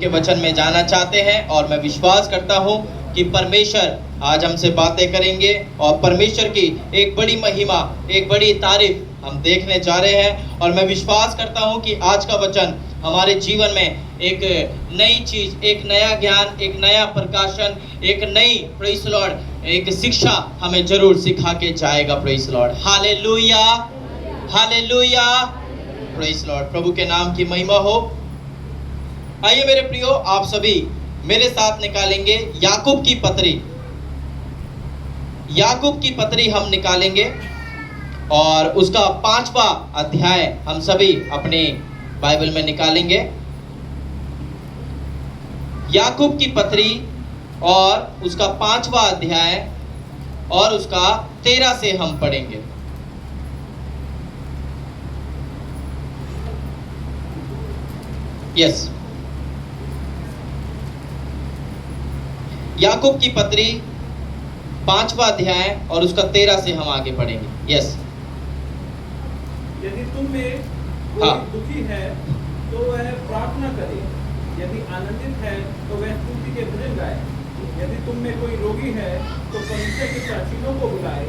के वचन में जाना चाहते हैं और मैं विश्वास करता हूं कि परमेश्वर आज हमसे बातें करेंगे और परमेश्वर की एक बड़ी महिमा, एक बड़ी तारीफ हम देखने जा रहे हैं। और मैं विश्वास करता हूं कि आज का वचन हमारे जीवन में एक नई चीज, एक नया ज्ञान, एक नया प्रकाशन, एक नई प्रेज़ लॉर्ड एक शिक्षा हमें जरूर सिखा के जाएगा। Praise Lord, hallelujah, hallelujah, praise Lord. प्रभु के नाम की महिमा हो। आइए मेरे प्रियो, आप सभी मेरे साथ निकालेंगे याकूब की पत्री। याकूब की पत्री हम निकालेंगे और उसका 5वां अध्याय हम सभी अपने बाइबल में निकालेंगे। याकूब की पत्री और उसका 5वां अध्याय और उसका 13 से हम पढ़ेंगे। यस, याकूब की पत्री 5वां अध्याय और उसका 13 से हम आगे पढ़ेंगे। यस, यदि तुम में कोई दुखी है तो वह प्रार्थना करे, यदि आनंदित है तो वह स्तुति के भजन गाए। यदि तुम में कोई रोगी है तो परमेश्वर के प्राचीनों को बुलाए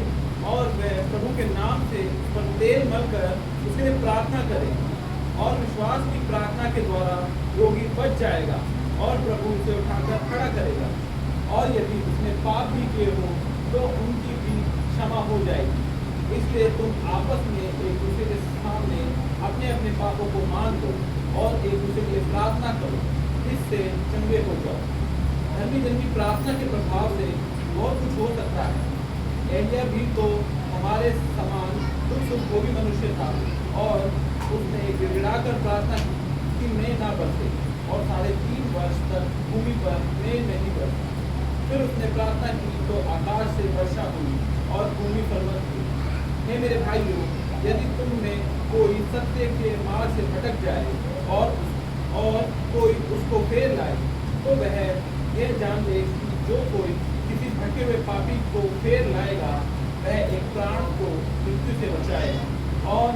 और वह प्रभु के नाम से उस पर तेल मलकर उसके लिए प्रार्थना करे, और विश्वास की प्रार्थना के द्वारा रोगी बच जाएगा और प्रभु उसे उठाकर खड़ा करेगा। और यदि उसने पाप भी किए हो तो उनकी भी क्षमा हो जाएगी। इसलिए तुम आपस में एक दूसरे के सामने अपने अपने पापों को मान लो और एक दूसरे के लिए प्रार्थना करो, इससे चंगे हो जाओ। धर्मी जन की प्रार्थना के प्रभाव से बहुत कुछ हो सकता है। एलिया भी तो हमारे समान दुख सुख भोगी मनुष्य था और उसने गिड़गिड़ाकर प्रार्थना की कि मैं ना बरसे, और 3.5 वर्ष तक भूमि पर मैं नहीं बरसा। फिर उसने प्रार्थना की तो आकाश से वर्षा हुई और भूमि फलवत हुई। हे मेरे भाइयों, यदि तुम में कोई सत्य के मार्ग से भटक जाए और कोई उसको फेर लाए, तो वह यह जान ले कि जो कोई किसी भटके हुए पापी को फेर लाएगा वह एक प्राण को मृत्यु से बचाएगा और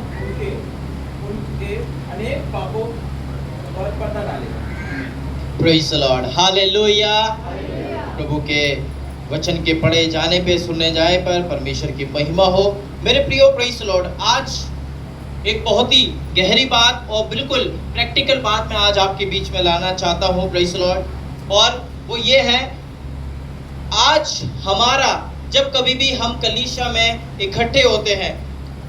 उनके अनेक पापों पर पर्दा डालेगा। Praise the Lord, hallelujah. प्रभु के वचन के पढ़े जाने पे, सुनने जाए पर परमेश्वर की महिमा हो। मेरे प्रियो, प्रेज़ द लॉर्ड, आज एक बहुत ही गहरी बात और बिल्कुल प्रैक्टिकल बात मैं आज आपके बीच में लाना चाहता हूँ। प्रेज़ द लॉर्ड, और वो ये है, आज हमारा जब कभी भी हम कलीसिया में इकट्ठे होते हैं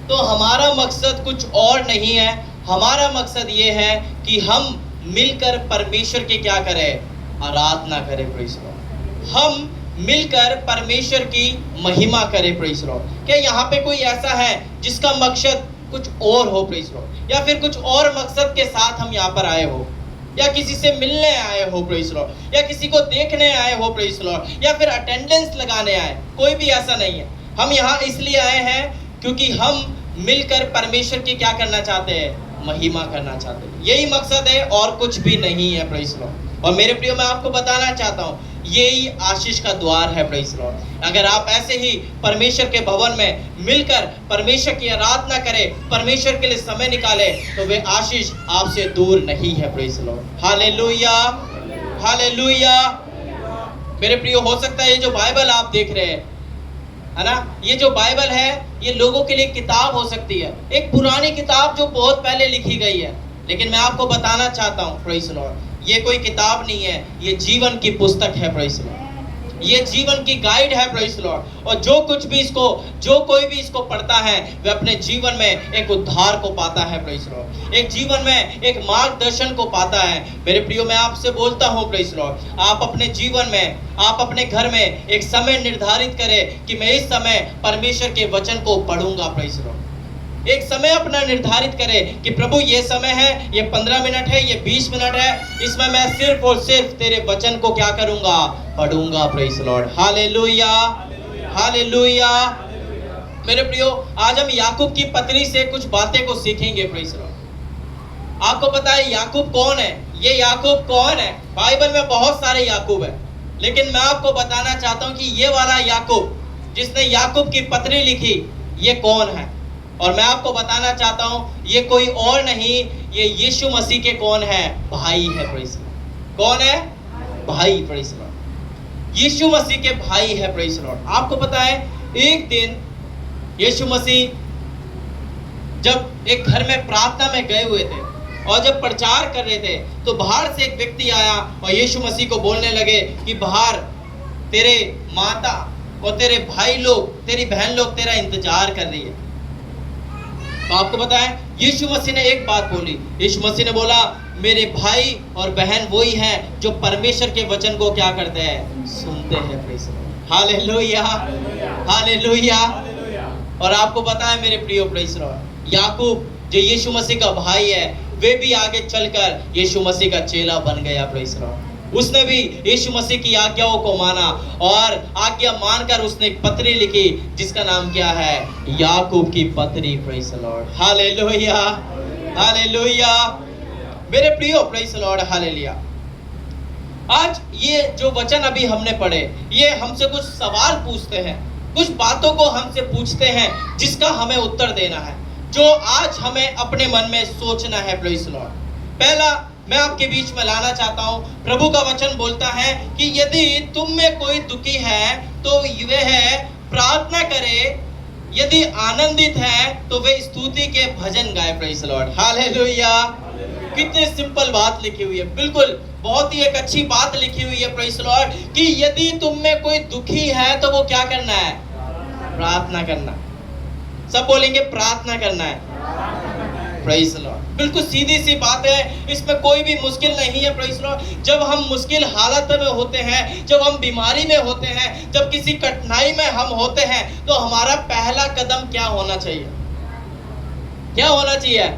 तो हमारा मकसद कुछ और नहीं है। हमारा मकसद ये है कि हम मिलकर परमेश्वर की क्या करें, आराधना करें। प्रेज़ द लॉर्ड, हम मिलकर परमेश्वर की महिमा करें। प्रेज़ द लॉर्ड, क्या यहाँ पे कोई ऐसा है जिसका मकसद कुछ और हो? प्रेज़ द लॉर्ड, या फिर कुछ और मकसद के साथ हम यहाँ पर आए हो, या किसी से मिलने आए हो? प्रेज़ द लॉर्ड, या किसी को देखने आए हो? प्रेज़ द लॉर्ड, या फिर अटेंडेंस लगाने आए? कोई भी ऐसा नहीं है। हम यहाँ इसलिए आए हैं क्योंकि हम मिलकर परमेश्वर की क्या करना चाहते हैं, महिमा करना चाहते हैं। यही मकसद है और कुछ भी नहीं है। प्रेज़ द लॉर्ड, और मेरे प्रियो, मैं आपको बताना चाहता हूँ, यही आशीष का द्वार है। प्रेज़ द लॉर्ड, अगर आप ऐसे ही परमेश्वर के भवन में मिलकर परमेश्वर की आराधना करें, परमेश्वर के लिए समय निकाले, तो वे आशीष आपसे दूर नहीं है। Praise the Lord, hallelujah, hallelujah. मेरे प्रियो, हो सकता है ये जो बाइबल आप देख रहे हैं, है ना, ये जो बाइबल है ये लोगों के लिए किताब हो सकती है, एक पुरानी किताब जो बहुत पहले लिखी गई है, लेकिन मैं आपको बताना चाहता हूँ, प्रेज़ द लॉर्ड, ये कोई किताब नहीं है, ये जीवन की पुस्तक है। प्रेज़ द लॉर्ड, ये जीवन की गाइड है। प्रेज़ द लॉर्ड, और जो कोई भी इसको पढ़ता है वह अपने जीवन में एक उद्धार को पाता है। प्रेज़ द लॉर्ड, एक जीवन में एक मार्गदर्शन को पाता है। मेरे प्रियो, मैं आपसे बोलता हूँ, प्रेज़ द लॉर्ड, आप अपने जीवन में, आप अपने घर में एक समय निर्धारित करें कि मैं इस समय परमेश्वर के वचन को पढ़ूंगा। प्रेज़ द लॉर्ड, एक समय अपना निर्धारित करें कि प्रभु ये समय है, ये 15 मिनट है, ये 20 मिनट है, इसमें मैं सिर्फ और सिर्फ तेरे वचन को क्या करूंगा, पढ़ूंगा। Praise the Lord, hallelujah, hallelujah. मेरे प्रियो, आज हम याकूब की पत्री से कुछ बातें को सीखेंगे। प्रेज़ द लॉर्ड, आपको पता है याकूब कौन है? ये याकूब कौन है? बाइबल में बहुत सारे याकूब है, लेकिन मैं आपको बताना चाहता हूं कि ये वाला याकूब जिसने याकूब की पत्री लिखी, ये कौन है? और मैं आपको बताना चाहता हूं, ये कोई और नहीं, ये यीशु मसीह के कौन है, भाई है। प्रेज़ द लॉर्ड, कौन है? भाई। Praise the Lord. Yeshu Masih के भाई है। Praise the Lord. आपको पता है एक दिन यीशु मसीह जब एक घर में प्रार्थना में गए हुए थे और जब प्रचार कर रहे थे तो बाहर से एक व्यक्ति आया और यीशु मसीह को बोलने लगे कि बाहर तेरे माता और तेरे भाई लोग, तेरी बहन लोग तेरा इंतजार कर रही है। तो आपको पता है यीशु मसीह ने एक बात बोली। यीशु मसीह ने बोला मेरे भाई और बहन वही हैं जो परमेश्वर के वचन को क्या करते हैं? सुनते हैं। Praise the Lord. Hallelujah, hallelujah. और आपको पता है मेरे प्रियो प्रेज़ द लॉर्ड, याकूब जो यीशु मसीह का भाई है वे भी आगे चलकर यीशु मसीह का चेला बन गया। Praise the Lord. उसने भी यीशु मसीह की आज्ञाओं को माना और आज्ञा मानकर उसने एक पत्री लिखी जिसका नाम क्या है? याकूब की पत्री। Praise the Lord. Hallelujah, hallelujah. मेरे प्रियो प्रेज़ द लॉर्ड, हालेलुया। आज ये जो वचन अभी हमने पढ़े ये हमसे कुछ सवाल पूछते हैं, कुछ बातों को हमसे पूछते हैं जिसका हमें उत्तर देना है, जो आज हमें अपने मन में सोचना है। Praise the Lord. पहला मैं आपके बीच में लाना चाहता हूं, प्रभु का वचन बोलता है कि यदि तुम में कोई दुखी है तो वे है प्रार्थना करे, यदि आनंदित है तो वे स्तुति के भजन गाए। Praise the Lord. हालेलुया। कितनी सिंपल बात लिखी हुई है, बिल्कुल बहुत ही एक अच्छी बात लिखी हुई है। प्रेज़ द लॉर्ड कि यदि तुम में कोई दुखी है तो वो क्या करना है? प्रार्थना करना। सब बोलेंगे प्रार्थना करना है। Praise the Lord. बिल्कुल सीधी सी बात है, इसमें कोई भी मुश्किल नहीं है। Praise the Lord. जब हम मुश्किल हालत में होते हैं, जब हम बीमारी में होते हैं, जब किसी कठिनाई में हम होते हैं तो हमारा पहला कदम क्या होना चाहिए? क्या होना चाहिए?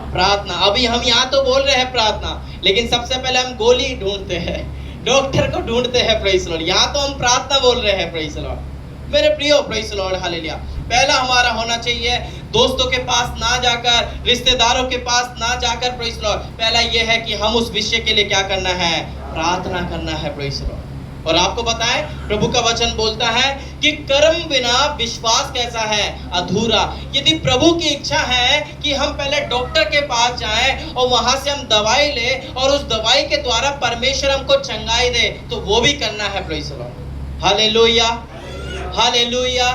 प्रार्थना। अभी हम यहाँ तो बोल रहे हैं प्रार्थना, लेकिन सबसे पहले हम गोली ढूंढते हैं, डॉक्टर को ढूंढते हैं। Praise the Lord. यहाँ तो हम प्रार्थना बोल रहे हैं। Praise the Lord. मेरे प्रियो प्रेज़ द लॉर्ड, हालेलुया। पहला हमारा होना चाहिए दोस्तों के पास ना जाकर, रिश्तेदारों के पास ना जाकर। Praise the Lord. पहला यह है कि हम उस विषय के लिए क्या करना है? प्रार्थना करना है। Praise the Lord. और आपको बताएं प्रभु का वचन बोलता है कि कर्म बिना विश्वास कैसा है? अधूरा। यदि प्रभु की इच्छा है कि हम पहले डॉक्टर के पास जाएं और वहां से हम दवाई ले और उस दवाई के द्वारा परमेश्वर हमको चंगाई दे तो वो भी करना है। Praise the Lord. Hallelujah, hallelujah.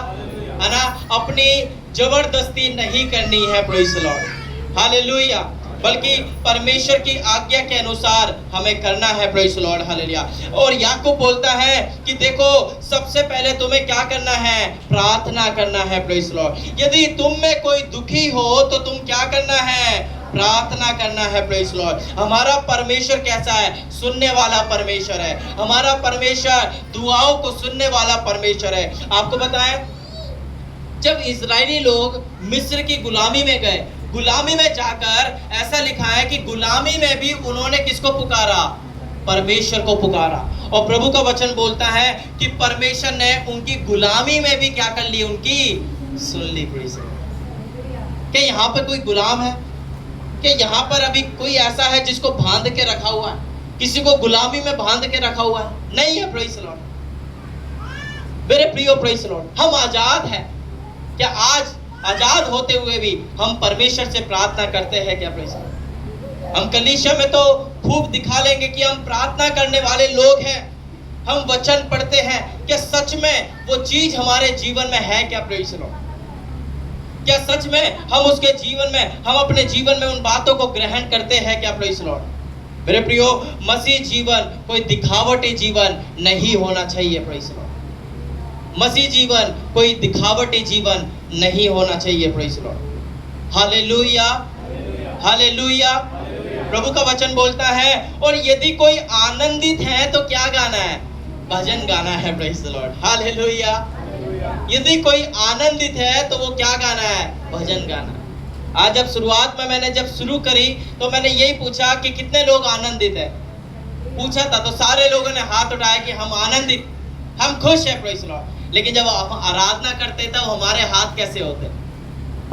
है ना? अपनी जबरदस्ती नहीं करनी है। Praise the Lord. हालेलुया। बल्कि परमेश्वर की आज्ञा के अनुसार हमें करना है। Praise the Lord. हालेलुया। और याकूब बोलता है कि देखो सबसे पहले तुम्हें क्या करना है? प्रार्थना करना है। Praise the Lord. यदि तुम में कोई दुखी हो तो तुम क्या करना है? प्रार्थना करना है। Praise the Lord. हमारा परमेश्वर कैसा है? सुनने वाला परमेश्वर है। हमारा परमेश्वर दुआओं को सुनने वाला परमेश्वर है। आपको बताएं जब इजरायली लोग मिस्र की गुलामी में गए, गुलामी में जाकर ऐसा लिखा है कि गुलामी में भी उन्होंने किसको पुकारा? परमेश्वर को पुकारा। और प्रभु का वचन बोलता है कि परमेश्वर ने उनकी गुलामी में भी क्या कर ली? उनकी सुन ली। क्या यहाँ पर कोई गुलाम है? क्या यहाँ पर अभी कोई ऐसा है जिसको बांध के रखा हुआ है? किसी को गुलामी में बांध के रखा हुआ है? नहीं है। Praise the Lord. मेरे प्रियो प्रेज़ द लॉर्ड। हम आजाद हैं। क्या आज आजाद होते हुए भी हम परमेश्वर से प्रार्थना करते हैं क्या? Praise the Lord. हम कलीसिया में तो खूब दिखा लेंगे कि हम प्रार्थना करने वाले लोग हैं, हम वचन पढ़ते हैं। क्या सच में वो चीज हमारे जीवन में है क्या? Praise the Lord. क्या सच में हम उसके जीवन में, हम अपने जीवन में उन बातों को ग्रहण करते हैं क्या? Praise the Lord. मेरे प्रियो मसीह जीवन कोई दिखावटी जीवन नहीं होना चाहिए। Praise the Lord. मसीह जीवन कोई दिखावटी जीवन नहीं होना चाहिए। Praise the Lord. Hallelujah, hallelujah. प्रभु का वचन बोलता है और यदि कोई आनंदित है तो क्या गाना है? भजन गाना है। Praise the Lord. हालेलुया। यदि कोई आनंदित है तो वो क्या गाना है? भजन गाना। आज जब शुरुआत में मैंने जब शुरू करी तो मैंने यही पूछा कि कितने लोग आनंदित है? पूछा था तो सारे लोगों ने हाथ उठाया कि हम आनंदित, हम खुश है। Praise the Lord. लेकिन जब हम आराधना करते थे हमारे हाथ कैसे होते?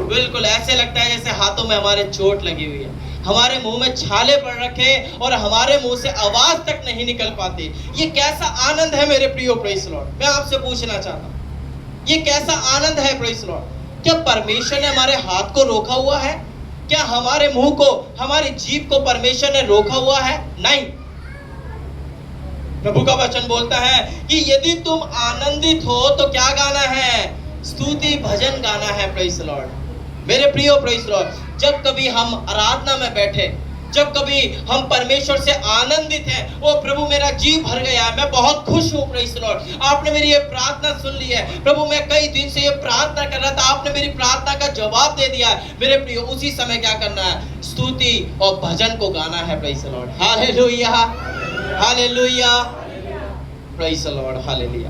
बिल्कुल ऐसे लगता है जैसे हाथों में हमारे चोट लगी हुई है, हमारे मुंह में छाले पड़ रखे और हमारे मुंह से आवाज तक नहीं निकल पाती। ये कैसा आनंद है मेरे प्रियो? Praise the Lord. मैं आपसे पूछना चाहता हूँ ये कैसा आनंद है? Praise the Lord. क्या परमेश्वर ने हमारे हाथ को रोका हुआ है? क्या हमारे मुंह को, हमारी जीभ को परमेश्वर ने रोका हुआ है? नहीं। प्रभु का वचन बोलता है कि यदि तुम आनंदित हो तो क्या गाना है? स्तुति भजन गाना है। Praise the Lord. मेरे प्रियो, प्रेज़ द लॉर्ड। जब कभी हम आराधना में बैठे, जब कभी हम परमेश्वर से आनंदित हैं, ओ प्रभु मेरा जी भर गया है, मैं बहुत खुश हूँ। Praise the Lord. आपने मेरी ये प्रार्थना सुन ली है प्रभु, मैं कई दिन से ये प्रार्थना कर रहा था, आपने मेरी प्रार्थना का जवाब दे दिया है। मेरे प्रियो, उसी समय क्या करना है? स्तुति और भजन को गाना है। Praise the Lord. Hallelujah, hallelujah, praise the Lord, hallelujah.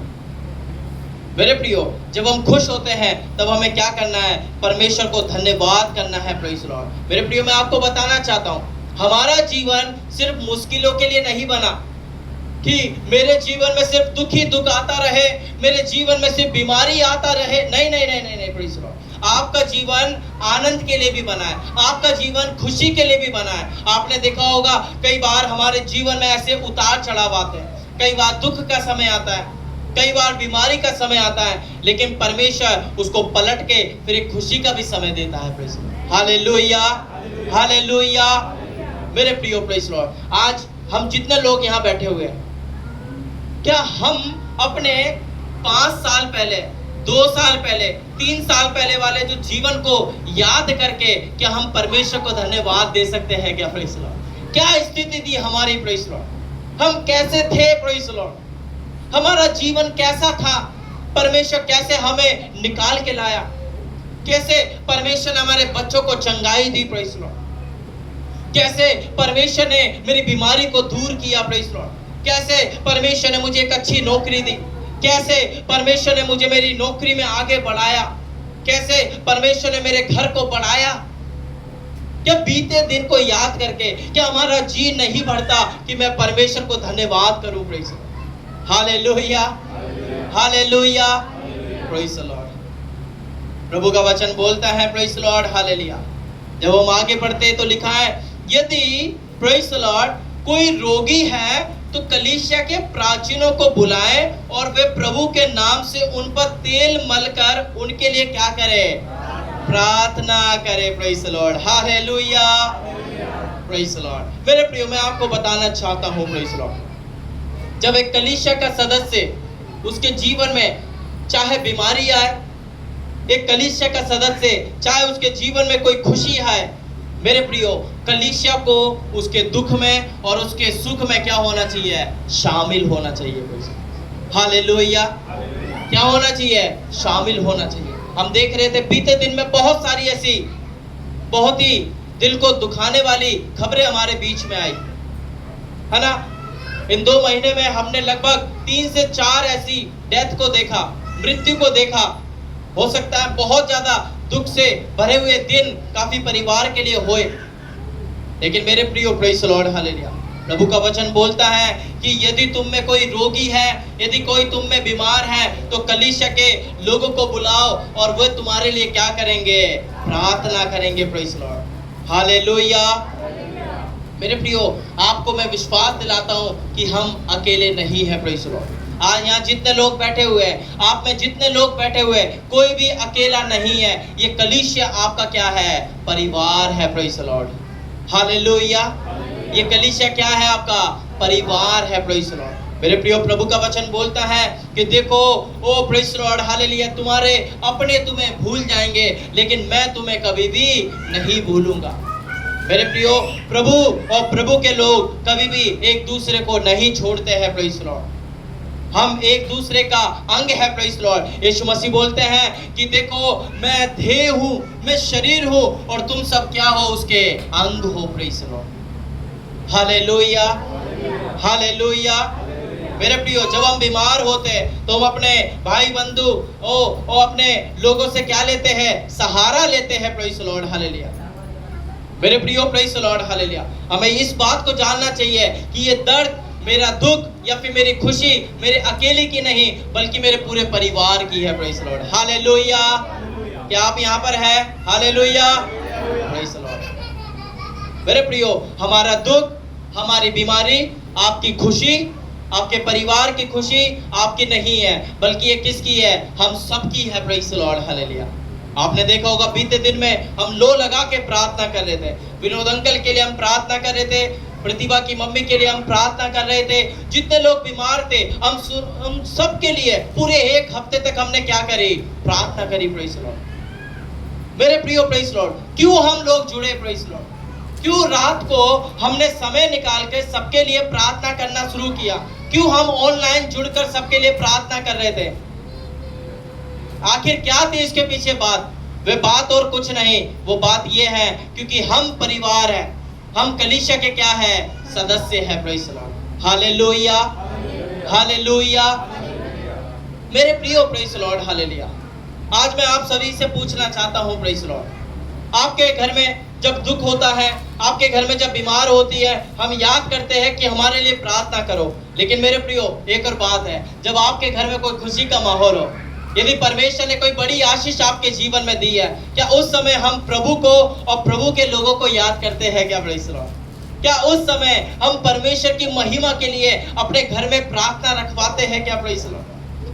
मेरे प्रियो, जब हम खुश होते हैं तब हमें क्या करना है? परमेश्वर को धन्यवाद करना है। Praise the Lord. मेरे प्रियो, मैं आपको बताना चाहता हूँ, हमारा जीवन सिर्फ मुश्किलों के लिए नहीं बना कि मेरे जीवन में सिर्फ दुख ही दुख आता रहे, मेरे जीवन में सिर्फ बीमारी आता रहे। नहीं नहीं नहीं नहीं नहीं, प्रेज़ द लॉर्ड। आपका जीवन आनंद के लिए भी बना है, आपका जीवन खुशी के लिए भी बना है। आपने देखा होगा कई बार हमारे जीवन में ऐसे उतार चढ़ाव आते हैं, कई बार दुख का समय आता है, कई बार बीमारी का समय आता है, लेकिन परमेश्वर उसको पलट के फिर एक खुशी का भी समय देता है। Praise the Lord. Hallelujah, hallelujah. मेरे प्रियो, प्रेज़ द लॉर्ड। आज हम जितने लोग यहाँ बैठे हुए हैं, क्या हम अपने 5 साल पहले, 2 साल पहले, 3 साल पहले वाले जो जीवन को याद करके क्या हम परमेश्वर को धन्यवाद दे सकते हैं क्या? Praise the Lord. क्या स्थिति थी हमारी? Praise the Lord. हम कैसे थे? Praise the Lord. हमारा जीवन कैसा था? परमेश्वर कैसे हमें निकाल के लाया? कैसे परमेश्वर ने हमारे बच्चों को चंगाई दी? Praise the Lord. कैसे परमेश्वर ने मेरी बीमारी को दूर किया? Praise the Lord. कैसे परमेश्वर ने मुझे एक अच्छी नौकरी दी? कैसे परमेश्वर ने मुझे मेरी नौकरी में आगे बढ़ाया? कैसे परमेश्वर ने मेरे घर को बढ़ाया? क्या बीते दिन को याद करके क्या हमारा जी नहीं बढ़ता कि मैं परमेश्वर को धन्यवाद करूं? Praise the Lord. Hallelujah, hallelujah, praise the Lord. प्रभु का वचन बोलता है, प्रेज़ द लॉर्ड, हालेलुया। जब हम आगे बढ़ते तो लिखा है, यदि प्रेज़ द लॉर्ड कोई रोगी है तो कलीसिया के प्राचीनों को बुलाए और वे प्रभु के नाम से उन पर तेल मलकर उनके लिए क्या करे? प्रार्थना करे। Praise the Lord, hallelujah, praise the Lord. मेरे प्रियो, मैं आपको बताना चाहता हूँ, प्रेज़ द लॉर्ड, जब एक कलीसिया का सदस्य, उसके जीवन में चाहे बीमारी आए, एक कलीसिया का सदस्य चाहे उसके जीवन में कोई खुशी आए, मेरे प्रियो, कलीसिया को उसके दुख में और उसके सुख में क्या होना चाहिए? शामिल होना चाहिए। हालेलुया। क्या होना चाहिए? शामिल होना चाहिए। हम देख रहे थे बीते दिन में बहुत सारी ऐसी बहुत ही दिल को दुखाने वाली खबरें हमारे बीच में आई, है ना। इन 2 महीने में हमने लगभग 3 से 4 ऐसी डेथ को देखा, मृत्यु को देखा। हो सकता है बहुत ज्यादा दुख से भरे हुए दिन काफी परिवार के लिए हुए, लेकिन मेरे प्रियो, प्रेज़ द लॉर्ड, हालेलुया, प्रभु का वचन बोलता है कि यदि तुम में कोई रोगी है, यदि कोई तुम में बीमार है, तो कलीसिया के लोगों को बुलाओ और वे तुम्हारे लिए क्या करेंगे? प्रार्थना करेंगे। Praise the Lord, hallelujah. मेरे प्रियो, आपको मैं विश्वास दिलाता हूँ कि हम अकेले नहीं हैं। Praise the Lord. आज यहाँ जितने लोग बैठे हुए हैं, आप में जितने लोग बैठे हुए हैं, कोई भी अकेला नहीं है। ये कलीसिया आपका क्या है? परिवार है। Praise the Lord, hallelujah. ये कलीसिया क्या है? आपका परिवार है। Praise the Lord. मेरे प्रियो, प्रभु का वचन बोलता है कि देखो, ओ प्रेज़ द लॉर्ड, हालेलुया, तुम्हारे अपने तुम्हें भूल जाएंगे, लेकिन मैं तुम्हें कभी भी नहीं भूलूंगा। मेरे प्रियो, प्रभु और प्रभु के लोग कभी भी एक दूसरे को नहीं छोड़ते हैं। Praise the Lord. हम एक दूसरे का अंग है। Praise the Lord. Yeshu Masih बोलते हैं कि देखो, मैं देह हूँ, मैं शरीर हूँ और तुम सब क्या हो? उसके अंग हो। Praise the Lord, hallelujah, hallelujah. मेरे प्रियो, जब हम बीमार होते तो हम अपने भाई बंधु ओ अपने लोगों से क्या लेते हैं? सहारा लेते हैं। Praise the Lord, hallelujah. मेरे प्रियो, प्रेज़ द लॉर्ड, हालेलुया। हमें इस बात को जानना चाहिए कि ये दर्द, मेरा दुख या फिर मेरी खुशी मेरे अकेले की नहीं, बल्कि मेरे पूरे परिवार की है। Praise the Lord, hallelujah. क्या आप यहाँ पर है? Hallelujah, praise the Lord. मेरे प्रियो, हमारा दुख, हमारी बीमारी, आपकी खुशी, आपके परिवार की खुशी आपकी नहीं है, बल्कि ये किसकी है? हम सबकी है। Praise the Lord, hallelujah. आपने देखा होगा बीते दिन में हम लो लगा के प्रार्थना कर रहे थे, विनोद अंकल के लिए हम प्रार्थना कर रहे थे, प्रतिभा की मम्मी के लिए हम प्रार्थना कर रहे थे, जितने लोग बीमार थे हम सब के लिए पूरे एक हफ्ते तक हमने क्या करी, प्रार्थना करी। Praise Lord. मेरे प्रियो प्रेज लॉर्ड, क्यों हम लोग जुड़े? Praise Lord. क्यों रात को हमने समय निकाल के सबके लिए प्रार्थना करना शुरू किया? क्यों हम ऑनलाइन जुड़कर सबके लिए प्रार्थना कर रहे थे? आखिर क्या थी इसके पीछे बात? वे बात और कुछ नहीं, वो बात ये है क्योंकि हम परिवार है, हम कलीसिया के क्या है, सदस्य है। Praise Lord. Hallelujah, hallelujah. मेरे प्रियो प्रेज लॉर्ड, हालेलुया। आज मैं आप सभी से पूछना चाहता हूं, प्रेज लॉर्ड, आपके घर में जब दुख होता है, आपके घर में जब बीमार होती है, हम याद करते हैं कि हमारे लिए प्रार्थना करो। लेकिन मेरे प्रियो, एक और बात है, जब आपके घर में कोई खुशी का माहौल हो, यदि परमेश्वर ने कोई बड़ी आशीष आपके जीवन में दी है, क्या उस समय हम प्रभु को और प्रभु के लोगों को याद करते हैं क्या? Praise Lord. क्या उस समय हम परमेश्वर की महिमा के लिए अपने घर में प्रार्थना रखवाते हैं क्या? Praise Lord.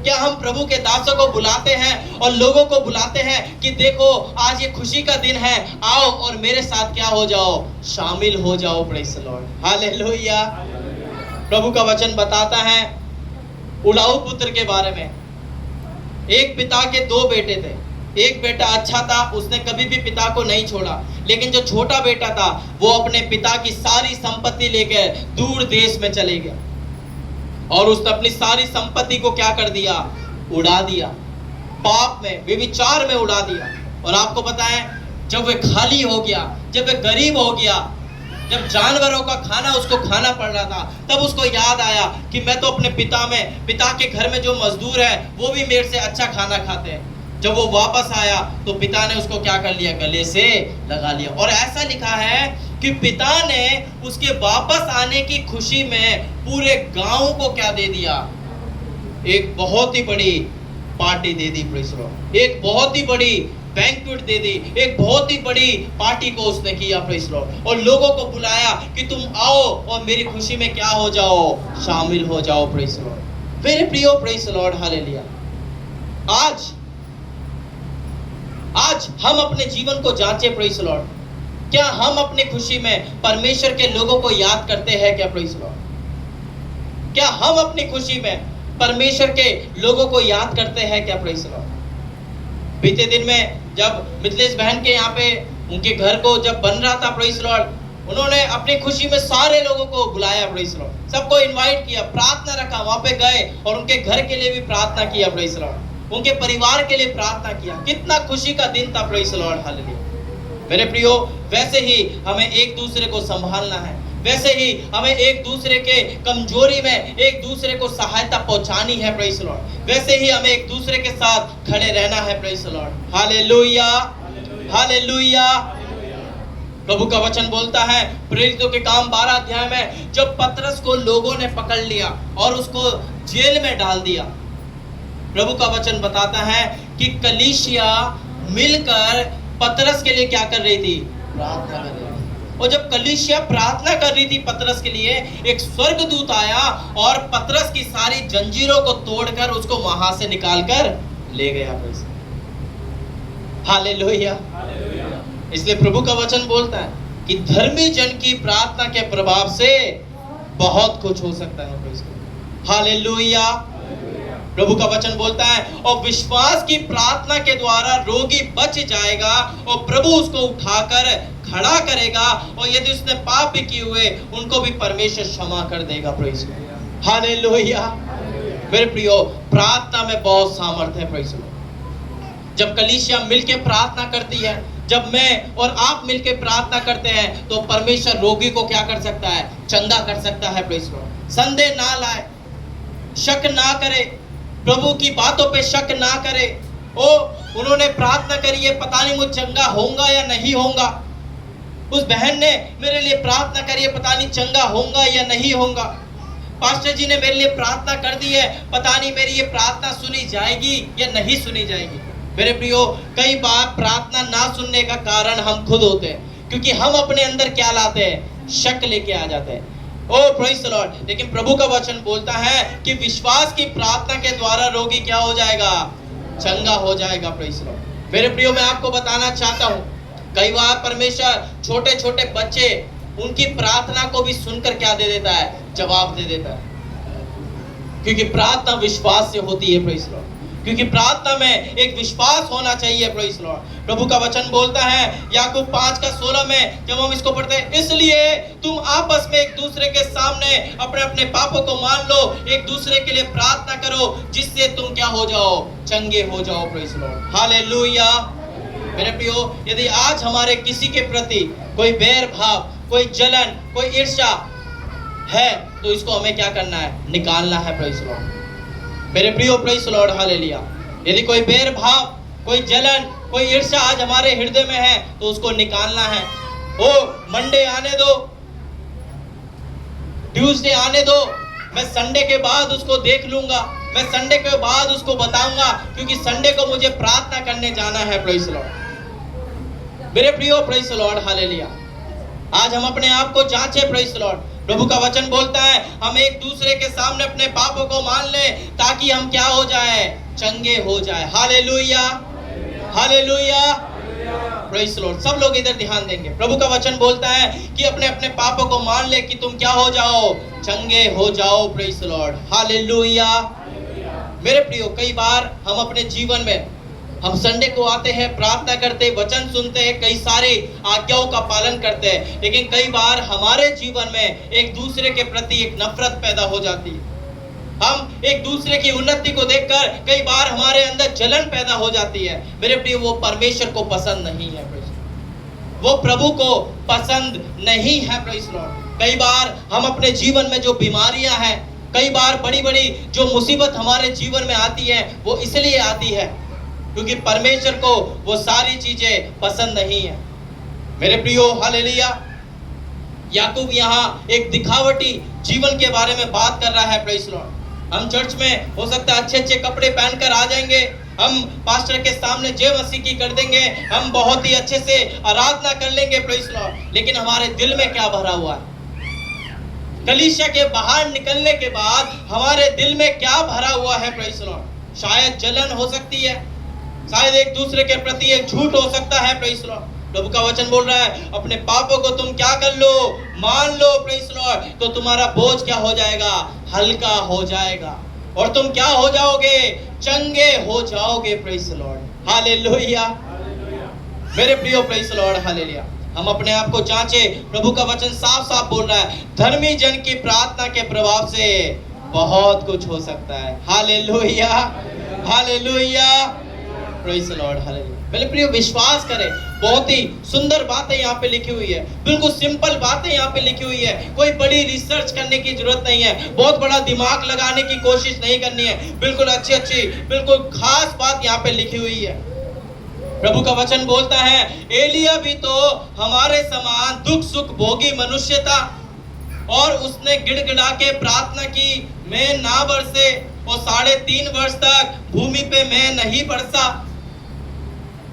क्या हम प्रभु के दासों को बुलाते हैं और लोगों को बुलाते हैं कि देखो आज ये खुशी का दिन है, आओ और मेरे साथ क्या हो जाओ, शामिल हो जाओ। Praise Lord. हालेलुया। प्रभु का वचन बताता है उलाऊ पुत्र के बारे में। एक पिता के दो बेटे थे। एक बेटा अच्छा था, उसने कभी भी पिता को नहीं छोड़ा, लेकिन जो छोटा बेटा था वो अपने पिता की सारी संपत्ति लेकर दूर देश में चले गया और उसने अपनी सारी संपत्ति को क्या कर दिया, उड़ा दिया, पाप में, व्यभिचार में उड़ा दिया। और आपको पता है, जब वे खाली हो गया, जब वे गरीब हो गया, जब जानवरों का खाना उसको खाना पड़ रहा था, तब उसको याद आया कि मैं तो अपने पिता के घर में जो मजदूर है वो भी मेरे से अच्छा खाना खाते हैं। जब वो वापस आया तो पिता ने उसको क्या कर लिया, गले से लगा लिया। और ऐसा लिखा है कि पिता ने उसके वापस आने की खुशी में पूरे गांव को क्या दे दिया, एक बहुत ही बड़ी पार्टी दे दी। Praise Lord. एक बहुत ही बड़ी बैंक्वेट दे दी, एक बहुत ही बड़ी पार्टी को उसने किया। Praise Lord. और लोगों को बुलाया कि तुम आओ और मेरी खुशी में क्या हो जाओ, शामिल हो जाओ। Praise Lord. मेरे प्रियो प्रेज़ लॉर्ड, हालेलुया। आज हम अपने जीवन को जांचे। Praise Lord. क्या हम अपनी खुशी में परमेश्वर के लोगों को याद करते हैं क्या? Praise Lord. क्या हम अपनी खुशी में परमेश्वर के लोगों को याद करते हैं क्या? Praise Lord. बीते दिन में जब मिथिलेश बहन के यहाँ पे उनके घर को जब बन रहा था, प्रेज़ लॉर्ड, उन्होंने अपनी खुशी में सारे लोगों को बुलाया। Praise Lord. सबको इनवाइट किया, प्रार्थना रखा, वहां पे गए और उनके घर के लिए भी प्रार्थना किया। Praise Lord. उनके परिवार के लिए प्रार्थना किया। कितना खुशी का दिन था। Praise Lord. हालेलुया। मेरे प्रियो, वैसे ही हमें एक दूसरे को संभालना है, वैसे ही हमें एक दूसरे के कमजोरी में एक दूसरे को सहायता पहुंचानी है। Praise Lord. वैसे ही हमें एक दूसरे के साथ खड़े रहना है। Praise Lord. Hallelujah, hallelujah. प्रभु का वचन बोलता है प्रेरितों के काम 12 अध्याय में, जब पतरस को लोगों ने पकड़ लिया और उसको जेल में डाल दिया, प्रभु का वचन बताता है कि कलीसिया मिलकर पतरस के लिए क्या कर रही थी, प्रार्थना कर रही थी। और जब कलीसिया प्रार्थना कर रही थी पतरस के लिए, एक स्वर्गदूत आया और पतरस की सारी जंजीरों को तोड़कर उसको वहां से निकालकर ले गया। हालेलुया। इसलिए प्रभु का वचन बोलता है कि धर्मी जन की प्रार्थना के प्रभाव से बहुत कुछ हो सकता है। हालेलुया। प्रभु का वचन बोलता है और विश्वास की प्रार्थना के द्वारा रोगी बच जाएगा और प्रभु उसको उठाकर खड़ा करेगा, और यदि उसने पाप भी किए हुए उनको भी परमेश्वर क्षमा कर देगा। Praise God. हालेलुया। मेरे प्रियो, प्रार्थना में बहुत सामर्थ्य है। Praise God. जब कलीसिया मिलके प्रार्थना करती है, जब मैं और आप मिलके प्रार्थना करते हैं, तो परमेश्वर रोगी को क्या कर सकता है, चंगा कर सकता है। Praise God. संदेह ना लाए, शक ना करे, प्रभु की बातों पे शक ना करे। उन्होंने प्रार्थना करी है, पता नहीं मुझे चंगा होगा या नहीं होगा। उस बहन ने मेरे लिए प्रार्थना करी है, पता नहीं चंगा होगा या नहीं होगा। पास्टर जी ने मेरे लिए प्रार्थना कर दी है, पता नहीं मेरी ये प्रार्थना सुनी जाएगी या नहीं सुनी जाएगी। मेरे प्रियो, कई बार प्रार्थना ना सुनने का कारण हम खुद होते हैं, क्योंकि हम अपने अंदर क्या लाते हैं, शक लेके आ जाते हैं। ओ प्रेज़ द लॉर्ड। लेकिन प्रभु का वचन बोलता है कि विश्वास की प्रार्थना के द्वारा रोगी क्या हो जाएगा, चंगा हो जाएगा। Praise the Lord. मेरे प्रियो, मैं आपको बताना चाहता हूँ, कई बार परमेश्वर छोटे छोटे बच्चे उनकी प्रार्थना को भी सुनकर क्या दे देता है? जवाब दे देता है। क्योंकि प्रार्थना विश्वास से होती है, प्रेज़ लॉर्ड। क्योंकि प्रार्थना में एक विश्वास होना चाहिए, प्रेज़ लॉर्ड। प्रभु का वचन बोलता है याकूब 5:16 में, जब हम इसको पढ़ते हैं, इसलिए तुम आपस में एक दूसरे के सामने अपने अपने पापों को मान लो, एक दूसरे के लिए प्रार्थना करो, जिससे तुम क्या हो जाओ? चंगे हो जाओ, प्रेज़ लॉर्ड। हालेलुया। मेरे प्रियो, यदि आज हमारे किसी के प्रति कोई बैर भाव, कोई जलन, कोई ईर्ष्या है, तो इसको हमें क्या करना है? निकालना है, प्रेज़ लॉर्ड। मेरे प्रियो, प्रेज़ लॉर्ड, हालेलुया। यदि कोई बैर भाव, कोई जलन, कोई ईर्ष्या आज हमारे हृदय में है, तो उसको निकालना है। ओ मंडे आने दो, ट्यूसडे आने दो, मैं संडे के बाद उसको देख लूंगा, मैं संडे के बाद उसको बताऊंगा, क्योंकि संडे को मुझे प्रार्थना करने जाना है, प्रेज़ लॉर्ड। मेरे प्रियो, प्रेज़ लॉर्ड, हालेलुया। आज हम अपने आप को जांचे, प्रेज़ लॉर्ड। प्रभु का वचन बोलता है हम एक दूसरे के सामने अपने पापों को मान लें, ताकि हम क्या हो जाए? चंगे हो जाए। Hallelujah, hallelujah, praise Lord. सब लोग इधर ध्यान देंगे। प्रभु का वचन बोलता है कि अपने अपने पापों को मान ले कि तुम क्या हो जाओ? चंगे हो जाओ, प्रेज़ लॉर्ड। हालेलुया। मेरे प्रियो, कई बार हम अपने जीवन में, हम संडे को आते हैं, प्रार्थना करते, वचन सुनते हैं, कई सारी आज्ञाओं का पालन करते हैं, लेकिन कई बार हमारे जीवन में एक दूसरे के प्रति एक नफरत पैदा हो जाती है। हम एक दूसरे की उन्नति को देखकर कई बार हमारे अंदर जलन पैदा हो जाती है। मेरे प्रिय, वो परमेश्वर को पसंद नहीं है, वो प्रभु को पसंद नहीं है, प्रेज़ लॉर्ड। कई बार हम अपने जीवन में जो बीमारियां हैं, कई बार बड़ी बड़ी जो मुसीबत हमारे जीवन में आती है, वो इसलिए आती है क्योंकि परमेश्वर को वो सारी चीजें पसंद नहीं है। मेरे प्रियो, हालेलुया। याकूब यहाँ एक दिखावटी जीवन के बारे में बात कर रहा है, प्रेज़ लॉर्ड। हम चर्च में हो सकता है अच्छे अच्छे कपड़े पहनकर आ जाएंगे, हम पास्टर के सामने जय मसीह की कर देंगे, हम बहुत ही अच्छे से आराधना कर लेंगे, प्रेज़ लॉर्ड, लेकिन हमारे दिल में क्या भरा हुआ है? कलीसिया के बाहर निकलने के बाद हमारे दिल में क्या भरा हुआ है, प्रेज़ लॉर्ड? शायद जलन हो सकती है, शायद एक दूसरे के प्रति एक झूठ हो सकता है, प्रेज़ लॉर्ड। प्रभु का वचन बोल रहा है अपने पापों को तुम क्या कर लो? मान लो, प्रेज़ लॉर्ड, तो तुम्हारा बोझ क्या हो जाएगा? हल्का हो जाएगा, और तुम क्या हो जाओगे? चंगे हो जाओगे, प्रेज़ लॉर्ड। हालेलुया। मेरे प्रियो, प्रेज़ लॉर्ड, हालेलुया। हम अपने आप को जांचे। प्रभु का वचन साफ साफ बोल रहा है धर्मी जन की प्रार्थना के प्रभाव से बहुत कुछ हो सकता है। Hallelujah, hallelujah, praise Lord, hallelujah. मेरे प्रियो, विश्वास करें, बहुत ही सुंदर बातें यहाँ पे लिखी हुई है, बिल्कुल सिंपल बातें यहाँ पे लिखी हुई है। कोई बड़ी रिसर्च करने की जरूरत नहीं है, बहुत बड़ा दिमाग लगाने की कोशिश नहीं करनी है, बिल्कुल अच्छी अच्छी, बिल्कुल खास बात यहाँ पे लिखी हुई है। प्रभु का वचन बोलता है एलिया भी तो हमारे समान दुख सुख भोगी मनुष्य था, और उसने गिड़गिड़ा के प्रार्थना की, मैं ना बरसे, और 3.5 वर्ष तक भूमि पे मैं नहीं बरसा।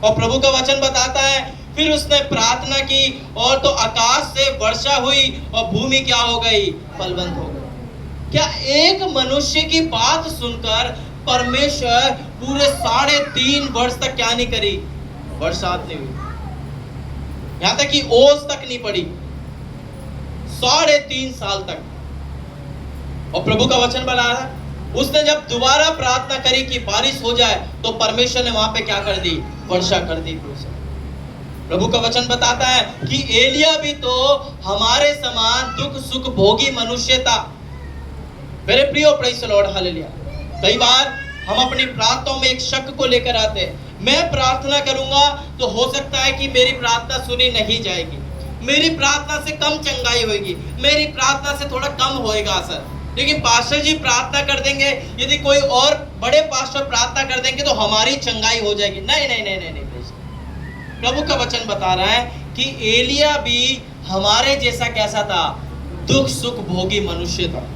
और प्रभु का वचन बताता है फिर उसने प्रार्थना की, और तो आकाश से वर्षा हुई, और भूमि क्या हो गई? फलवंत हो गई। क्या एक मनुष्य की बात सुनकर परमेश्वर पूरे 3.5 वर्ष तक क्या नहीं करी? बरसात नहीं हुई, यहां तक कि ओस तक नहीं पड़ी, 3.5 साल तक। और प्रभु का वचन बता रहा है उसने जब दोबारा प्रार्थना करी कि बारिश हो जाए, तो परमेश्वर ने वहां पे क्या कर दी? वर्षा कर दी। प्रभु का वचन बताता है कि एलिया भी तो हमारे समान दुख सुख भोगी मनुष्य था। मेरे प्रियो, प्रेज़ लॉर्ड, हालेलुया। कई बार हम अपनी प्रार्थनाओं में एक शक को लेकर आते हैं, मैं प्रार्थना करूंगा तो हो सकता है कि मेरी प्रार्थना सुनी नहीं जाएगी, मेरी प्रार्थना से कम चंगाई होगी, मेरी प्रार्थना से थोड़ा कम होएगा असर, लेकिन पास्टर जी प्रार्थना कर देंगे, यदि कोई और बड़े पास्टर प्रार्थना कर देंगे तो हमारी चंगाई हो जाएगी। नहीं नहीं नहीं नहीं, नहीं। प्रभु का वचन बता रहा है कि एलिया भी हमारे जैसा कैसा था? दुख सुख भोगी मनुष्य था।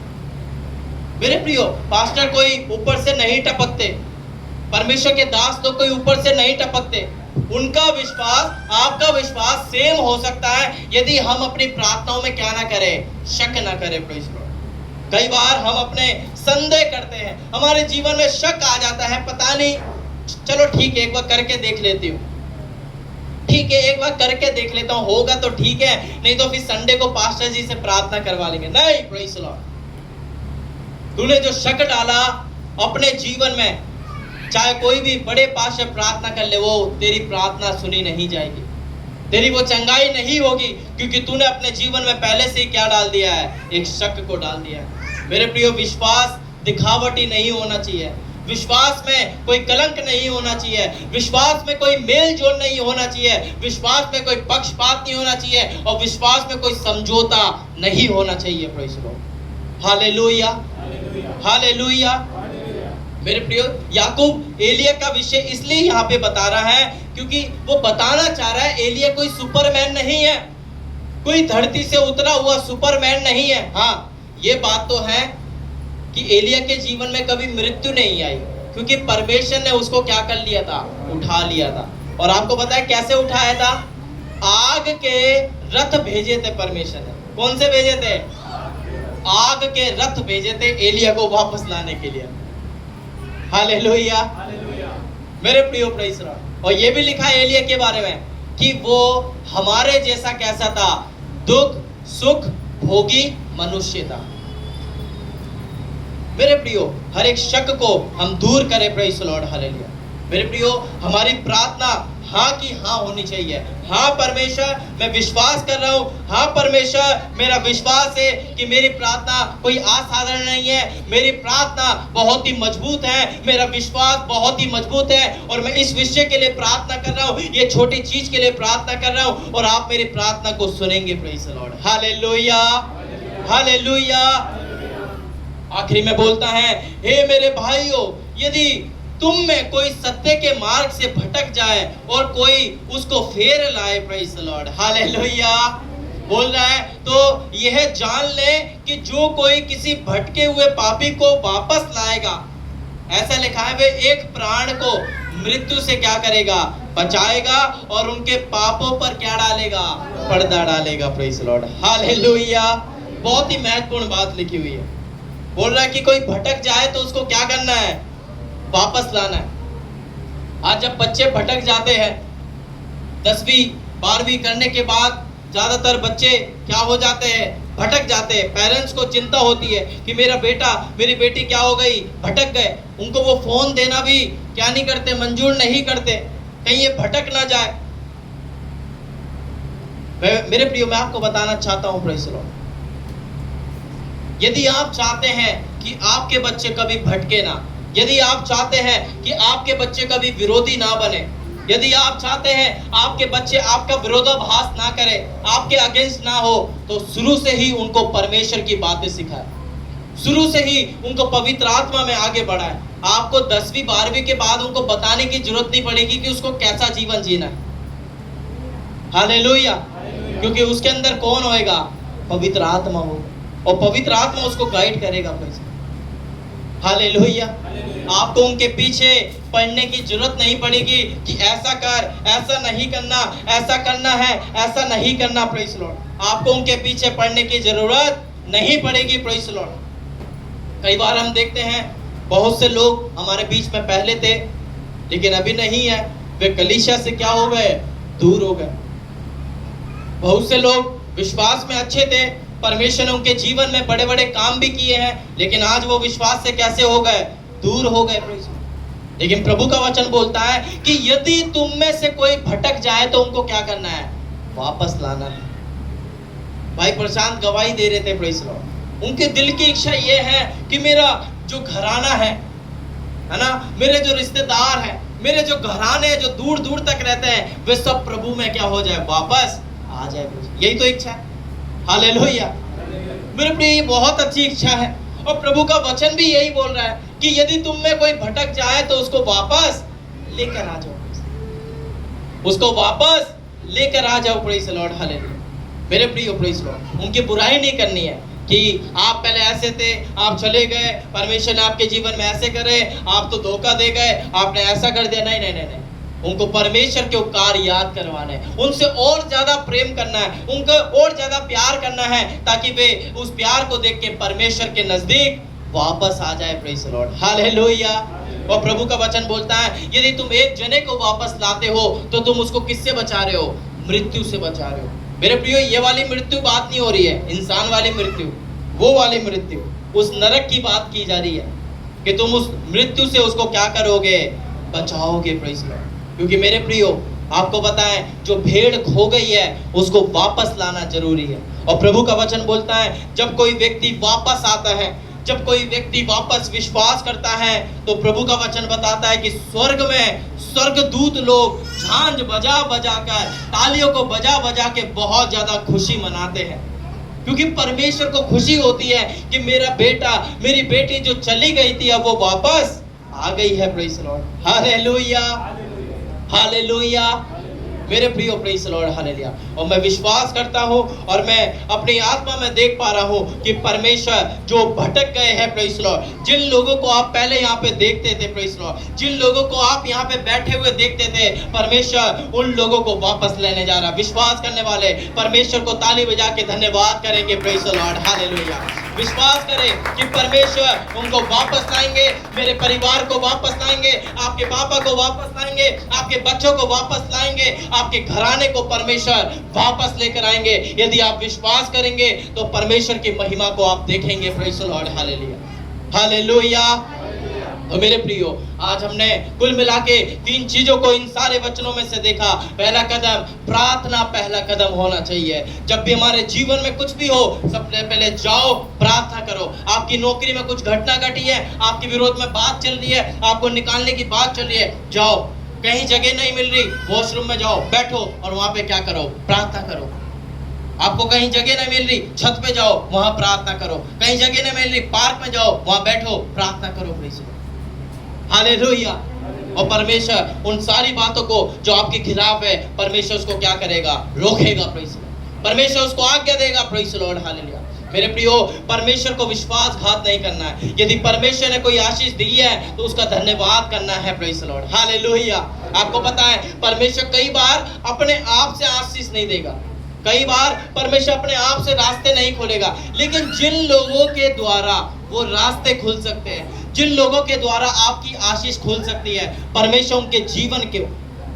मेरे प्रियो, पास्टर कोई ऊपर से नहीं टपकते, परमेश्वर के दास तो कोई ऊपर से नहीं टपकते। उनका विश्वास आपका विश्वास सेम हो सकता है यदि हम अपनी प्रार्थनाओं में क्या ना करें? शक ना करें। Praise Lord. कई बार हम अपने संदेह करते हैं, हमारे जीवन में शक आ जाता है, पता नहीं, चलो ठीक है एक बार करके देख लेती हूँ। ठीक है एक बार करके देख लेता हूँ, होगा तो ठीक है, नहीं तो फिर संडे को पास्टर जी से प्रार्थना करवा लेंगे। नहीं, प्रेज़ द लॉर्ड। तूने जो शक डाला अपने जीवन में, चाहे कोई भी बड़े पास्टर प्रार्थना कर ले, वो तेरी प्रार्थना सुनी नहीं जाएगी, तेरी वो चंगाई नहीं होगी, क्योंकि तूने अपने जीवन में पहले से ही क्या डाल दिया है, एक शक को डाल दिया है। मेरे प्रियो, विश्वास दिखावटी नहीं होना चाहिए, विश्वास में कोई कलंक नहीं होना चाहिए, विश्वास में कोई मेल जोल नहीं होना चाहिए, विश्वास में कोई पक्षपात नहीं होना चाहिए, और विश्वास में कोई समझौता नहीं होना चाहिए। Praise the Lord, hallelujah, hallelujah. मेरे प्रियो, याकूब एलिया का विषय इसलिए यहाँ पे बता रहा है क्योंकि वो बताना चाह रहा है एलिया कोई सुपरमैन नहीं है, कोई धरती से उतरा हुआ सुपरमैन नहीं है। हाँ, ये बात तो है कि एलिया के जीवन में कभी मृत्यु नहीं आई, क्योंकि परमेश्वर ने उसको क्या कर लिया था, उठा लिया था। और आपको पता है कैसे उठाया था? आग के रथ भेजे थे परमेश्वर ने। कौन से भेजे थे? आग के रथ भेजे थे एलिया को वापस लाने के लिए। हालेलुया, मेरे प्रियो, प्रेज़ द लॉर्ड। और ये भी लिखा है एलिया के बारे में कि वो हमारे जैसा कैसा था, दुख सुख भोगी मनुष्य था। मेरे प्रियो, हर एक शक को हम दूर करें। Praise the Lord, hallelujah. मेरे प्रियो, हमारी प्रार्थना हाँ की हाँ होनी चाहिए। हाँ परमेश्वर, मैं विश्वास कर रहा हूँ, हाँ परमेश्वर, मेरा विश्वास है कि मेरी प्रार्थना कोई असाधारण नहीं है, मेरी प्रार्थना बहुत ही मजबूत है, मेरा विश्वास बहुत ही मजबूत है, और मैं इस विषय के लिए प्रार्थना कर रहा हूँ, ये छोटी चीज के लिए प्रार्थना कर रहा हूँ, और आप मेरी प्रार्थना को सुनेंगे। Praise the Lord, hallelujah, hallelujah. आखिरी में बोलता है, हे मेरे भाइयों, यदि तुम में कोई सत्य के मार्ग से भटक जाए और कोई उसको फेर लाए, प्रेज़ द लॉर्ड, हालेलुया, बोल रहा है, तो यह जान ले कि जो कोई किसी भटके हुए पापी को वापस लाएगा, ऐसा लिखा है, वे एक प्राण को मृत्यु से क्या करेगा, बचाएगा, और उनके पापों पर क्या डालेगा, पर्दा डालेगा। Praise the Lord, hallelujah. बहुत ही महत्वपूर्ण बात लिखी हुई है। बोल रहा है कि कोई भटक जाए तो उसको क्या करना है, वापस लाना है। आज जब बच्चे भटक जाते हैं, 10वीं 12वीं करने के बाद ज्यादातर बच्चे क्या हो जाते हैं, भटक जाते हैं। पेरेंट्स को चिंता होती है कि मेरा बेटा मेरी बेटी क्या हो गई, भटक गए। उनको वो फोन देना भी क्या नहीं करते, मंजूर नहीं करते, कहीं ये भटक ना जाए। मेरे प्रियो, मैं आपको बताना चाहता हूं, प्रेज़ द लॉर्ड, यदि आप चाहते हैं कि आपके बच्चे कभी भटके ना, यदि आप चाहते हैं कि आपके बच्चे कभी विरोधी ना बने, यदि आप चाहते हैं आपके बच्चे आपका विरोधाभास ना करे, आपके अगेंस्ट ना हो, तो शुरू से ही उनको परमेश्वर की बातें सिखाए, शुरू से ही उनको पवित्र आत्मा में आगे बढ़ाए। आपको 10वीं 12वीं के बाद उनको बताने की जरूरत नहीं पड़ेगी कि उसको कैसा जीवन जीना है। हालेलुया, क्योंकि उसके अंदर कौन होएगा, पवित्र आत्मा होगा, और पवित्र आत्मा उसको गाइड करेगा। हालेलुया। आपको उनके पीछे पढ़ने की जरूरत नहीं पड़ेगी कि ऐसा कर, ऐसा नहीं करना, ऐसा करना है, ऐसा नहीं करना। प्रेज़ द लॉर्ड, आपको उनके पीछे पढ़ने की जरूरत नहीं पड़ेगी। Praise the Lord. कई बार हम देखते हैं बहुत से लोग हमारे बीच में पहले थे लेकिन अभी नहीं है, वे कलीसिया से क्या हो गए, दूर हो गए। बहुत से लोग विश्वास में अच्छे थे, परमेश्वर ने उनके जीवन में बड़े बड़े काम भी किए हैं, लेकिन आज वो विश्वास से कैसे हो गए, दूर हो गए। लेकिन प्रभु का वचन बोलता है कि यदि तुम में से कोई भटक जाए तो उनको क्या करना है, वापस लाना है। भाई प्रशांत गवाही दे रहे थे, प्रेज़ द लॉर्ड, उनके दिल की इच्छा ये है कि मेरा जो घराना है ना, मेरे जो रिश्तेदार हैं, मेरे जो घराने जो दूर दूर तक रहते हैं, वे सब प्रभु में क्या हो जाए, वापस आ जाए। यही तो इच्छा है। हालेलुया। मेरे प्रिय, ये बहुत अच्छी इच्छा है, और प्रभु का वचन भी यही बोल रहा है कि यदि तुम में कोई भटक जाए तो उसको वापस लेकर आ जाओ, उसको वापस लेकर आ जाओ। Praise the Lord, hallelujah. मेरे प्रिय, प्रेज़ द लॉर्ड, उनकी बुराई नहीं करनी है कि आप पहले ऐसे थे, आप चले गए, परमेश्वर ने आपके जीवन में ऐसे करे, आप तो धोखा दे गए, आपने ऐसा कर दिया। नहीं नहीं नहीं नहीं, उनको परमेश्वर के उपकार याद करवाने, उनसे और ज्यादा प्रेम करना है, उनको और ज्यादा प्यार करना है, ताकि वे उस प्यार को देख के परमेश्वर के नजदीक वापस आ जाए। Praise the Lord, hallelujah. और प्रभु का वचन बोलता है यदि तुम एक जने को वापस लाते हो तो तुम उसको किससे बचा रहे हो? मृत्यु से बचा रहे हो। मेरे प्रियो, ये वाली मृत्यु बात नहीं हो रही है, इंसान वाली मृत्यु, वो वाली मृत्यु, उस नरक की बात की जा रही है कि तुम उस मृत्यु से उसको क्या करोगे? बचाओगे। Praise the Lord. क्योंकि मेरे प्रियो, आपको पता है जो भेड़ खो गई है उसको वापस लाना जरूरी है। और प्रभु का वचन बोलता है जब कोई व्यक्ति वापस आता है, जब कोई व्यक्ति वापस विश्वास करता है, तो प्रभु का वचन बताता है कि स्वर्ग में स्वर्गदूत लोग झांझ बजा बजा कर, तालियों को बजा बजा के बहुत ज्यादा खुशी मनाते हैं। क्योंकि परमेश्वर को खुशी होती है कि मेरा बेटा, मेरी बेटी जो चली गई थी अब वो वापस आ गई है। Praise the Lord, hallelujah, hallelujah. मेरे प्रियो, प्रेज द लॉर्ड, हालेलुया। और मैं विश्वास करता हूँ और मैं अपनी आत्मा में देख पा रहा हूँ कि परमेश्वर जो भटक गए हैं, प्रेज द लॉर्ड, जिन लोगों को आप पहले यहाँ पे देखते थे, प्रेज द लॉर्ड, जिन लोगों को आप यहाँ पे बैठे हुए देखते थे, परमेश्वर उन लोगों को वापस लेने जा रहा। विश्वास करने वाले परमेश्वर को ताली बजा के धन्यवाद करेंगे। Praise the Lord, hallelujah. विश्वास करें कि परमेश्वर उनको वापस लाएंगे, मेरे परिवार को वापस लाएंगे, आपके पापा को वापस लाएंगे, आपके बच्चों को वापस लाएंगे, आपके घराने को परमेश्वर वापस लेकर आएंगे। यदि आप विश्वास करेंगे तो परमेश्वर की महिमा को आप देखेंगे। Praise the Lord, hallelujah, hallelujah. तो मेरे प्रियो, आज हमने कुल मिला के 3 चीजों को इन सारे वचनों में से देखा। पहला कदम प्रार्थना, पहला कदम होना चाहिए। जब भी हमारे जीवन में कुछ भी हो, सबसे पहले जाओ प्रार्थना करो। आपकी नौकरी में कुछ घटना घटी है, आपके विरोध में बात चल रही है, आपको निकालने की बात चल रही है, जाओ। कहीं जगह नहीं मिल रही, वॉशरूम में जाओ, बैठो और वहां पे क्या करो? प्रार्थना करो। आपको कहीं जगह नहीं मिल रही, छत पे जाओ, वहां प्रार्थना करो। कहीं जगह नहीं मिल रही, पार्क में जाओ, वहां बैठो, प्रार्थना करो। Please, hallelujah. और परमेश्वर उन सारी बातों को जो आपके खिलाफ है, परमेश्वर उसको क्या करेगा? रोकेगा। प्रेज़, परमेश्वर उसको आज्ञा देगा। Praise the Lord, hallelujah. मेरे प्रियो, परमेश्वर को विश्वासघात नहीं करना है। यदि परमेश्वर ने कोई आशीष दी है तो उसका धन्यवाद करना है। Praise the Lord, hallelujah. आपको पता है परमेश्वर कई बार अपने आप से आशीष नहीं देगा, कई बार परमेश्वर अपने आप से रास्ते नहीं खोलेगा, लेकिन जिन लोगों के द्वारा वो रास्ते खुल सकते हैं, जिन लोगों के द्वारा आपकी आशीष खुल सकती है, परमेश्वर उनके जीवन के,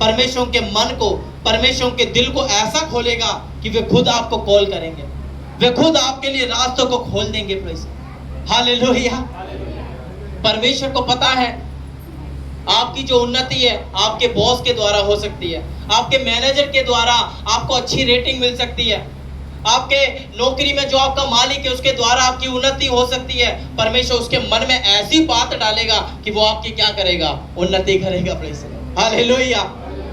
परमेश्वर उनके मन को, परमेश्वर उनके दिल को ऐसा खोलेगा कि वे खुद आपको कॉल करेंगे, वे खुद आपके लिए रास्तों को खोल देंगे। Praise, hallelujah. परमेश्वर को पता है आपकी जो उन्नति है आपके बॉस के द्वारा हो सकती है, आपके मैनेजर के द्वारा आपको अच्छी रेटिंग मिल सकती है, आपके नौकरी में जो आपका मालिक है उसके द्वारा आपकी उन्नति हो सकती है। परमेश्वर उसके मन में ऐसी बात डालेगा कि वो आपकी क्या करेगा? उन्नति करेगा। Praise, hallelujah.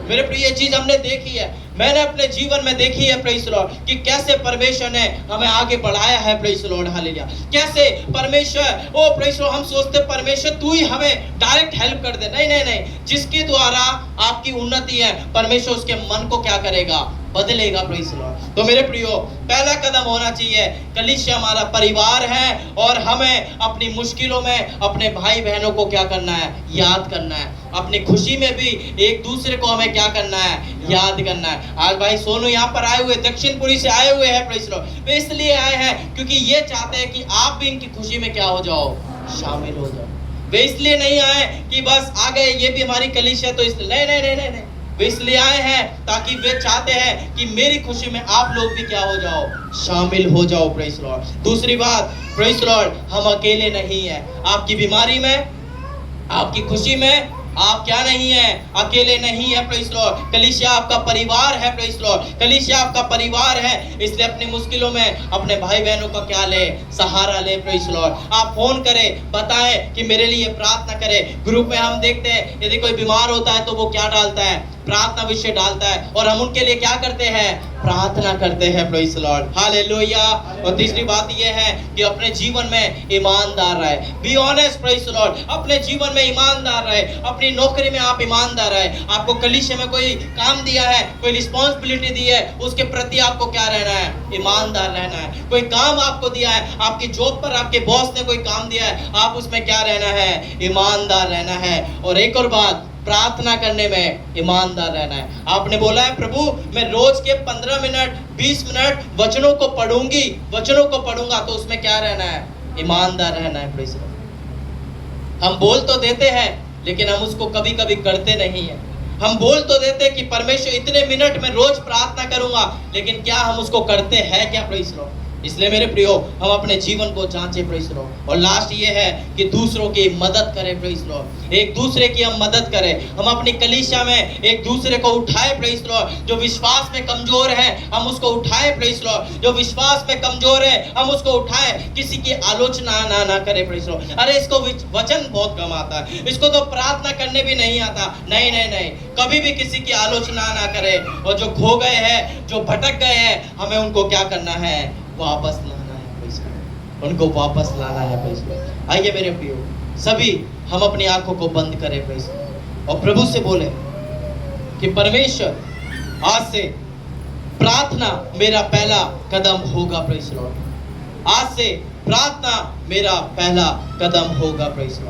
मेरे प्रिय, ये चीज हमने देखी है, मैंने अपने जीवन में देखी है। प्रेज़ द लॉर्ड, कि कैसे परमेश्वर ने हमें आगे बढ़ाया है। Praise the Lord, hallelujah. कैसे परमेश्वर, ओ प्रेज़ द लॉर्ड, हम सोचते परमेश्वर तू ही हमें डायरेक्ट हेल्प कर दे। नहीं नहीं नहीं, जिसके द्वारा आपकी उन्नति है, परमेश्वर उसके मन को क्या करेगा? बदलेगा। Praise the Lord. तो मेरे प्रियो, पहला कदम होना चाहिए, कलीसिया हमारा परिवार है और हमें अपनी मुश्किलों में अपने भाई बहनों को क्या करना है? याद करना है। अपनी खुशी में भी एक दूसरे को हमें क्या करना है? याद करना है। आज भाई सोनू यहाँ पर आए हुए, दक्षिणपुरी से आए हुए हैं। प्रेज़ द लॉर्ड, वे इसलिए आए हैं क्योंकि ये चाहते हैं कि आप भी इनकी खुशी में क्या हो जाओ? शामिल हो जाओ। वे इसलिए नहीं आए कि बस आ गए, ये भी हमारी कलीसिया तो इसलिए, नहीं नहीं नहीं नहीं नहीं, वे इसलिए आए हैं ताकि वे चाहते हैं कि मेरी खुशी में आप लोग भी क्या हो जाओ? शामिल हो जाओ। Praise the Lord. दूसरी बात, प्रेज़ द लॉर्ड, हम अकेले नहीं हैं। आपकी बीमारी में, आपकी खुशी में आप क्या नहीं है? अकेले नहीं है। Praise the Lord. कलीसिया आपका परिवार है। प्रेज़ द लॉर्ड, कलीसिया आपका परिवार है। इसलिए अपनी मुश्किलों में अपने भाई बहनों का क्या ले? सहारा ले। Praise the Lord. आप फोन करें, बताएं कि मेरे लिए प्रार्थना करें। ग्रुप में हम देखते हैं यदि कोई बीमार होता है तो वो क्या डालता है? प्रार्थना विषय डालता है, और हम उनके लिए क्या करते हैं? प्रार्थना करते हैं। Praise the Lord, hallelujah. और तीसरी बात ये है कि अपने जीवन में ईमानदार रहे। Be honest. Praise the Lord, अपने जीवन में ईमानदार रहे। अपनी नौकरी में आप ईमानदार रहे। आपको कलीसिया में कोई काम दिया है, कोई रिस्पॉन्सिबिलिटी दी है, उसके प्रति आपको क्या रहना है? ईमानदार रहना है। कोई काम आपको दिया है, आपकी जॉब पर आपके बॉस ने कोई काम दिया है, आप उसमें क्या रहना है? ईमानदार रहना है। और एक और बात, प्रार्थना करने में ईमानदार रहना है। आपने बोला है प्रभु मैं रोज के 15 मिनट 20 मिनट वचनों को पढ़ूंगी, वचनों को पढ़ूंगा, तो उसमें क्या रहना है? ईमानदार रहना है। Praise the Lord. हम बोल तो देते हैं लेकिन हम उसको कभी कभी करते नहीं है। हम बोल तो देते हैं कि परमेश्वर इतने मिनट में रोज प्रार्थना करूंगा, लेकिन क्या हम उसको करते हैं क्या? Praise the Lord. इसलिए मेरे प्रियो, हम अपने जीवन को जांचे, प्रेज़ द लॉर्ड। और लास्ट ये है कि दूसरों की मदद करें, प्रेज़ द लॉर्ड। एक दूसरे की हम मदद करें। हम अपनी कलीसिया में एक दूसरे को उठाए, प्रेज़ द लॉर्ड। जो विश्वास में कमजोर है हम उसको उठाए, प्रेज़ द लॉर्ड। जो विश्वास में कमजोर है हम उसको उठाए। किसी की आलोचना ना करें, प्रेज़ द लॉर्ड। अरे इसको वचन बहुत कम आता है, इसको तो प्रार्थना करने भी नहीं आता। नहीं नहीं नहीं, कभी भी किसी की आलोचना ना करें। और जो खो गए हैं, जो भटक गए हैं, हमें उनको क्या करना है? वापस लाना है, प्रेज़ द लॉर्ड। उनको वापस लाना है, प्रेज़ द लॉर्ड। आइए मेरे प्रियो, सभी हम अपनी आंखों को बंद करें, प्रेज़ द लॉर्ड, और प्रभु से बोले कि परमेश्वर, आज से प्रार्थना मेरा पहला कदम होगा, प्रेज़ द लॉर्ड। आज से प्रार्थना मेरा पहला कदम होगा, प्रेज़ द लॉर्ड।